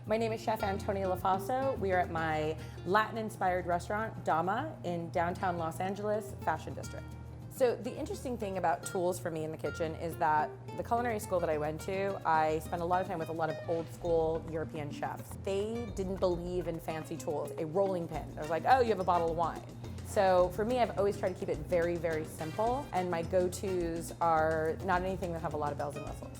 My name is Chef Antonia Lofaso. We are at my Latin-inspired restaurant, DAMA, in downtown Los Angeles, Fashion District. So the interesting thing about tools for me in the kitchen is that the culinary school that I went to, I spent a lot of time with a lot of old school European chefs. They didn't believe in fancy tools. A rolling pin. I was like, oh, you have a bottle of wine. So for me, I've always tried to keep it very, very simple, and my go-tos are not anything that have a lot of bells and whistles.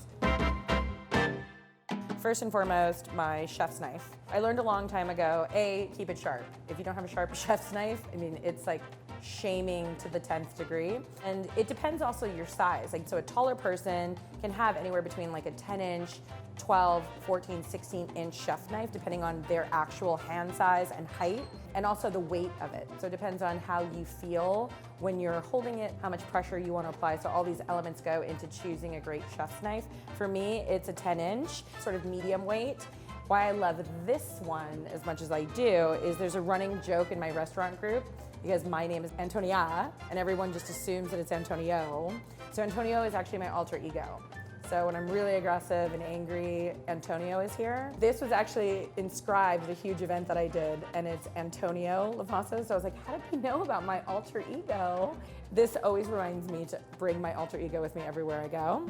First and foremost, my chef's knife. I learned a long time ago, A, keep it sharp. If you don't have a sharp chef's knife, I mean, it's like shaming to the 10th degree. And it depends also your size. Like, so a taller person can have anywhere between like a 10-inch, 12, 14, 16-inch chef knife, depending on their actual hand size and height, and also the weight of it. So it depends on how you feel when you're holding it, how much pressure you want to apply. So all these elements go into choosing a great chef's knife. For me, it's a 10-inch, sort of medium weight. Why I love this one as much as I do is there's a running joke in my restaurant group because my name is Antonia and everyone just assumes that it's Antonio. So Antonio is actually my alter ego. So when I'm really aggressive and angry, Antonio is here. This was actually inscribed at a huge event that I did, and it's Antonia Lofaso. So I was like, how did they know about my alter ego? This always reminds me to bring my alter ego with me everywhere I go.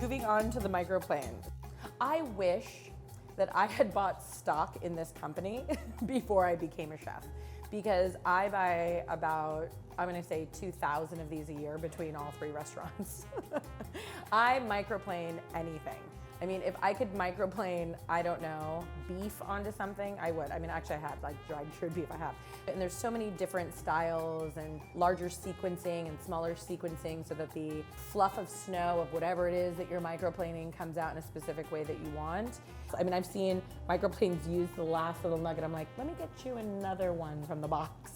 Moving on to the Microplane. I wish that I had bought stock in this company before I became a chef, because I buy about, I'm gonna say 2,000 of these a year between all three restaurants. I microplane anything. I mean, if I could microplane, I don't know, beef onto something, I would. I mean, actually I have, like dried cured beef, I have. And there's so many different styles and larger sequencing and smaller sequencing so that the fluff of snow of whatever it is that you're microplaning comes out in a specific way that you want. I mean, I've seen microplanes use the last little nugget. I'm like, let me get you another one from the box.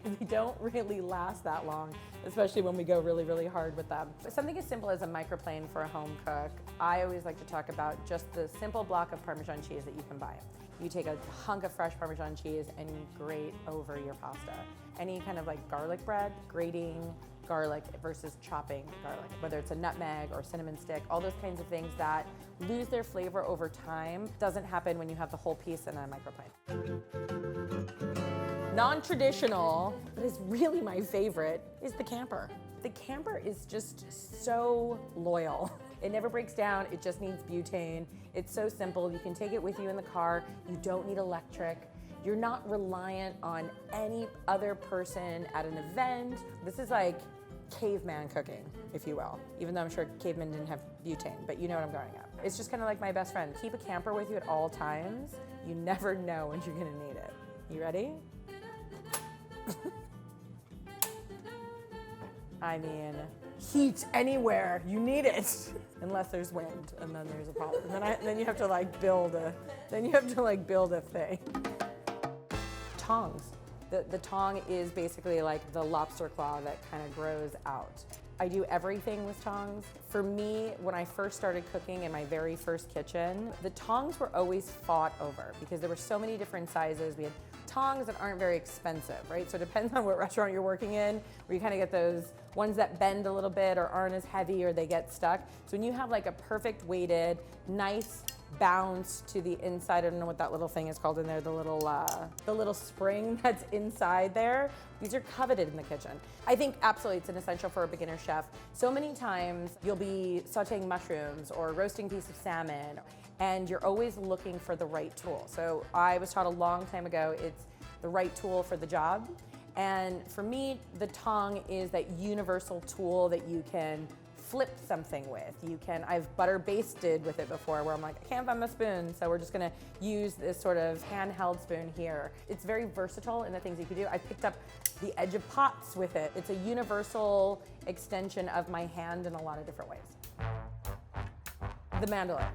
They don't really last that long, especially when we go really, really hard with them. Something as simple as a microplane for a home cook, I always like to talk about just the simple block of Parmesan cheese that you can buy. You take a hunk of fresh Parmesan cheese and you grate over your pasta. Any kind of like garlic bread, grating garlic versus chopping garlic, whether it's a nutmeg or cinnamon stick, all those kinds of things that lose their flavor over time doesn't happen when you have the whole piece in a microplane. Non-traditional, but is really my favorite, is the camper. The camper is just so loyal. It never breaks down, it just needs butane. It's so simple, you can take it with you in the car, you don't need electric. You're not reliant on any other person at an event. This is like caveman cooking, if you will, even though I'm sure cavemen didn't have butane, but you know what I'm going at. It's just kind of like my best friend. Keep a camper with you at all times. You never know when you're gonna need it. You ready? I mean, heat anywhere, you need it. Unless there's wind, and then there's a problem. Then you have to like build a thing. Tongs. The tong is basically like the lobster claw that kind of grows out. I do everything with tongs. For me, when I first started cooking in my very first kitchen, the tongs were always fought over because there were so many different sizes. We had tongs that aren't very expensive, right? So it depends on what restaurant you're working in, where you kind of get those ones that bend a little bit or aren't as heavy or they get stuck. So when you have like a perfect weighted, nice bounce to the inside, I don't know what that little thing is called in there, the little spring that's inside there. These are coveted in the kitchen. I think absolutely it's an essential for a beginner chef. So many times you'll be sauteing mushrooms or roasting a piece of salmon, and you're always looking for the right tool. So I was taught a long time ago, it's the right tool for the job. And for me, the tong is that universal tool that you can flip something with. I've butter basted with it before where I'm like, I can't find my spoon, so we're just gonna use this sort of handheld spoon here. It's very versatile in the things you can do. I picked up the edge of pots with it. It's a universal extension of my hand in a lot of different ways. The mandolin.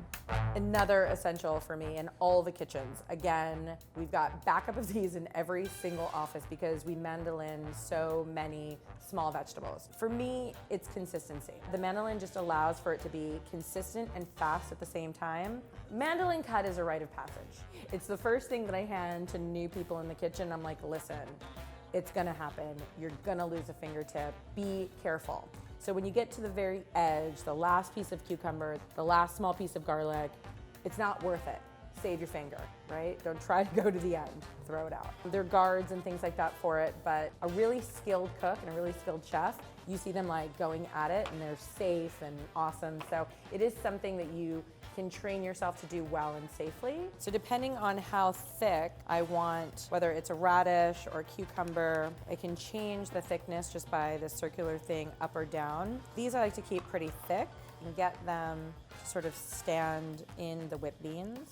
Another essential for me in all the kitchens. Again, we've got backup of these in every single office because we mandolin so many small vegetables. For me, it's consistency. The mandolin just allows for it to be consistent and fast at the same time. Mandolin cut is a rite of passage. It's the first thing that I hand to new people in the kitchen. I'm like, listen, it's gonna happen. You're gonna lose a fingertip. Be careful. So when you get to the very edge, the last piece of cucumber, the last small piece of garlic, it's not worth it. Save your finger, right? Don't try to go to the end, throw it out. There are guards and things like that for it, but a really skilled cook and a really skilled chef, you see them like going at it and they're safe and awesome. So it is something that you can train yourself to do well and safely. So depending on how thick I want, whether it's a radish or cucumber, I can change the thickness just by this circular thing up or down. These I like to keep pretty thick and get them to sort of stand in the whipped beans.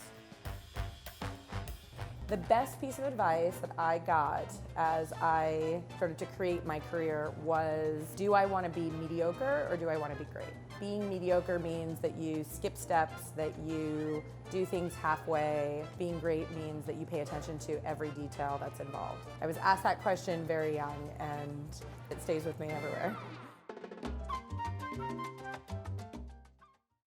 The best piece of advice that I got as I started to create my career was, do I want to be mediocre or do I want to be great? Being mediocre means that you skip steps, that you do things halfway. Being great means that you pay attention to every detail that's involved. I was asked that question very young and it stays with me everywhere.